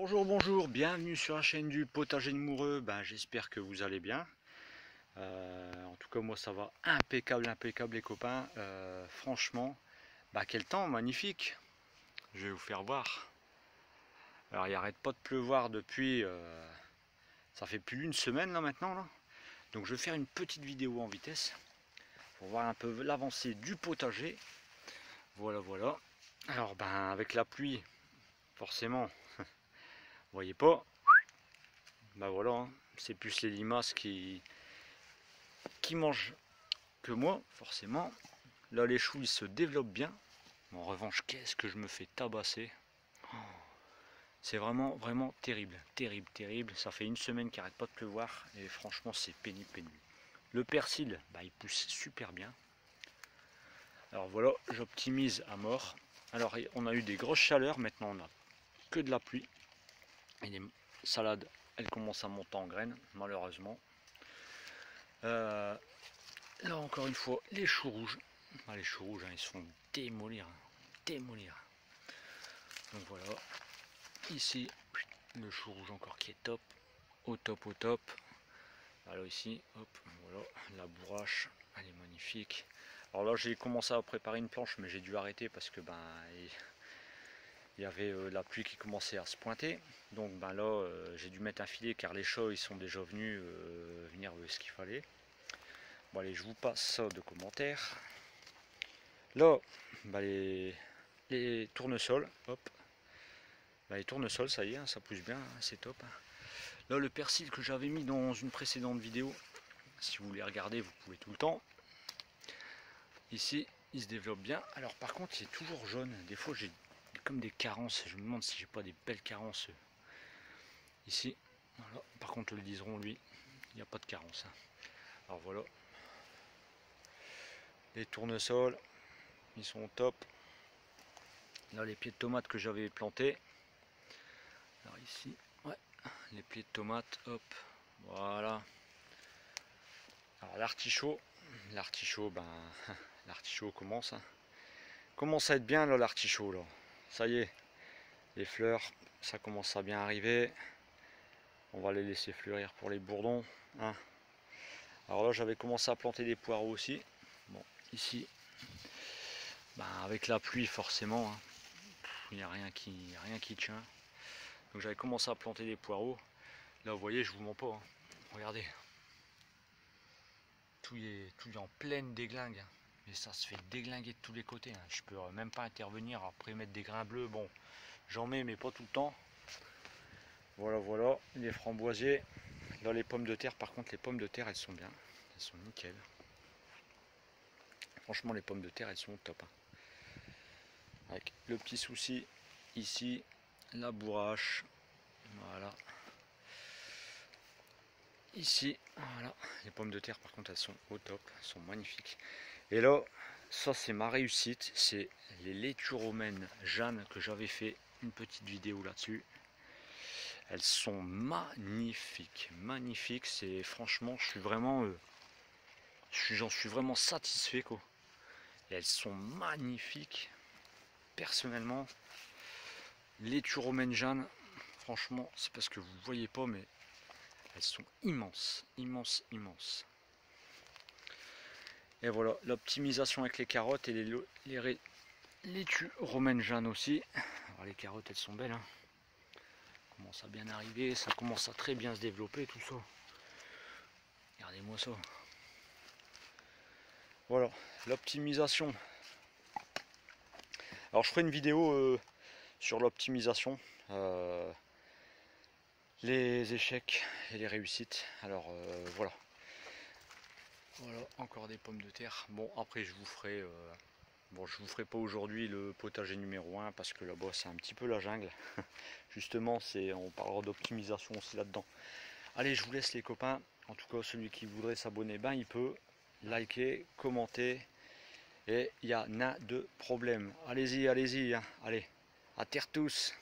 Bonjour, bonjour, bienvenue sur la chaîne du potager de Moureux. J'espère que vous allez bien. En tout cas, moi ça va impeccable, impeccable les copains. Franchement, quel temps magnifique. Je vais vous faire voir. Alors, il n'arrête pas de pleuvoir depuis, ça fait plus d'une semaine là maintenant. Là. Donc, je vais faire une petite vidéo en vitesse pour voir un peu l'avancée du potager. Voilà, voilà. Alors, avec la pluie, forcément. Vous voyez pas, voilà, hein. C'est plus les limaces qui mangent que moi, forcément. Là, les choux, ils se développent bien. En revanche, qu'est-ce que je me fais tabasser. C'est vraiment, vraiment terrible, terrible, terrible. Ça fait une semaine qu'il n'arrête pas de pleuvoir et franchement, c'est pénible, pénible. Le persil, il pousse super bien. Alors voilà, j'optimise à mort. Alors, on a eu des grosses chaleurs, maintenant on n'a que de la pluie. Et les salades, elles commencent à monter en graines, malheureusement. Là encore une fois, les choux rouges. Les choux rouges, ils se font démolir. Démolir. Donc voilà. Ici, le chou rouge encore qui est top. Au top, au top. Alors ici, hop, voilà. La bourrache, elle est magnifique. Alors là, j'ai commencé à préparer une planche, mais j'ai dû arrêter parce que il y avait la pluie qui commençait à se pointer. Donc là, j'ai dû mettre un filet car les chats, ils sont déjà venus venir ce qu'il fallait. Bon allez, je vous passe ça de commentaires. Là, les tournesols, hop. Les tournesols, ça y est, hein, ça pousse bien, hein, c'est top. Là, le persil que j'avais mis dans une précédente vidéo, si vous voulez regarder, vous pouvez tout le temps. Ici, il se développe bien. Alors par contre, il est toujours jaune. Des fois, j'ai comme des carences. Je me demande si j'ai pas des belles carences. Ici, voilà. Par contre, le liseron, lui, il n'y a pas de carence. Hein. Alors voilà. Les tournesols, ils sont au top. Là, les pieds de tomates que j'avais plantés. Alors ici, ouais, les pieds de tomates, hop, voilà. Alors l'artichaut, l'artichaut commence, hein. Commence à être bien là l'artichaut là. Ça y est, les fleurs, ça commence à bien arriver. On va les laisser fleurir pour les bourdons, hein. Alors là, j'avais commencé à planter des poireaux aussi. Bon, ici, avec la pluie forcément, hein, il n'y a rien qui tient. Donc j'avais commencé à planter des poireaux. Là, vous voyez, je vous mens pas. Hein. Regardez. Tout est en pleine déglingue. Et ça se fait déglinguer de tous les côtés. Hein. Je peux même pas intervenir. Après mettre des grains bleus, bon, j'en mets, mais pas tout le temps. Voilà, voilà. Les framboisiers. Là, les pommes de terre, par contre, les pommes de terre, elles sont bien. Elles sont nickel. Franchement, les pommes de terre, elles sont au top. Hein. Avec le petit souci ici, la bourrache. Voilà. Ici, voilà, les pommes de terre par contre elles sont au top, elles sont magnifiques. Et là, ça c'est ma réussite, c'est les laitues romaines Jeanne que j'avais fait une petite vidéo là-dessus. Elles sont magnifiques, magnifiques, c'est franchement, je suis vraiment, j'en suis vraiment satisfait quoi. Et elles sont magnifiques, personnellement. Laitue romaine Jeanne, franchement, c'est parce que vous ne voyez pas, mais elles sont immenses, immenses, immenses. Et voilà, l'optimisation avec les carottes et les laitues romaines Jeanne aussi. Alors les carottes, elles sont belles. Hein. Ça commence à bien arriver, ça commence à très bien se développer tout ça. Regardez-moi ça. Voilà, l'optimisation. Alors je ferai une vidéo sur l'optimisation. Les échecs et les réussites. Alors voilà. Voilà, encore des pommes de terre. Bon, après je vous ferai je vous ferai pas aujourd'hui le potager numéro 1 parce que là-bas c'est un petit peu la jungle. Justement, on parlera d'optimisation aussi là-dedans. Allez, je vous laisse les copains. En tout cas, celui qui voudrait s'abonner, il peut liker, commenter. Et il y a de problème. Allez-y, allez-y. Hein. Allez, à terre tous.